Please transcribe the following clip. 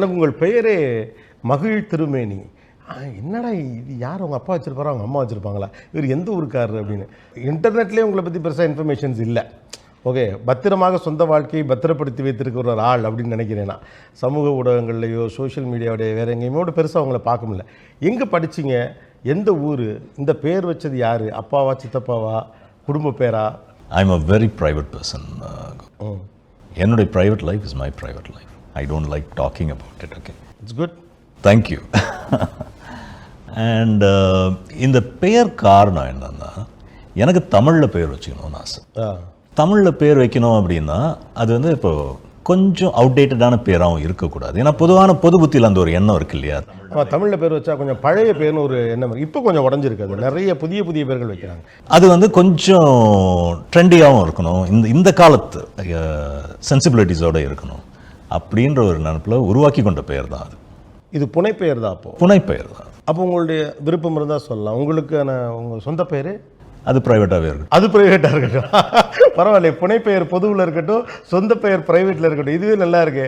எனக்கு உங்கள் பெயரே மகிழ் திருமேனி. என்னடா இது, யார் அவங்க அப்பா வச்சுருப்பாரோ அவங்க அம்மா வச்சுருப்பாங்களா, இவர் எந்த ஊருக்காரர் அப்படின்னு. இன்டர்நெட்லேயே உங்களை பற்றி பெருசாக இன்ஃபர்மேஷன்ஸ் இல்லை. ஓகே, பத்திரமாக சொந்த வாழ்க்கையை பத்திரப்படுத்தி வைத்திருக்கிற ஒரு ஆள் அப்படின்னு நினைக்கிறேன் நான். சமூக ஊடகங்கள்லையோ சோஷியல் மீடியாவுடைய வேறு எங்கேயுமோட பெருசாக அவங்கள பார்க்க முடியல. எங்கே படிச்சிங்க, எந்த ஊர், இந்த பேர் வச்சது யார், அப்பாவா சித்தப்பாவா, குடும்ப பேரா? I am a very private person. என்னுடைய private life is my private life. I don't like talking about it. Okay, it's good. Thank you. And இந்த பெயர் காரணம் என்னன்னா, எனக்கு தமிழில் பெயர் வச்சுக்கணும்னு ஆசை. தமிழில் பேர் வைக்கணும் அப்படின்னா அது வந்து இப்போ கொஞ்சம் அவுடேட்டடான பேராகவும் இருக்கக்கூடாது. ஏன்னா பொதுவான பொது புத்தியில் அந்த ஒரு எண்ணம் இருக்கு இல்லையா, தமிழில் பேர் வச்சா கொஞ்சம் பழைய பேர்னு ஒரு எண்ணம். இப்போ கொஞ்சம் உடஞ்சிருக்கு, நிறைய புதிய புதிய பேர்கள் வைக்கிறாங்க. அது வந்து கொஞ்சம் ட்ரெண்டியாகவும் இருக்கணும், இந்த காலத்து சென்சிபிலிட்டிஸோடு இருக்கணும் அப்படின்ற ஒரு நினைப்பில் உருவாக்கி கொண்ட பெயர் தான் அது. இது புனைப்பெயர் தான். அப்போ புனைப்பெயர் தான். அப்போ உங்களுடைய விருப்பம் இருந்தால் சொல்லலாம். உங்களுக்கான உங்கள் சொந்த பெயர் அது ப்ரைவேட்டாகவே இருக்கட்டும். அது ப்ரைவேட்டாக இருக்கட்டும், பரவாயில்ல. புனைப்பெயர் பொதுவில் இருக்கட்டும், சொந்த பெயர் ப்ரைவேட்டில் இருக்கட்டும், இதுவே நல்லா இருக்கு.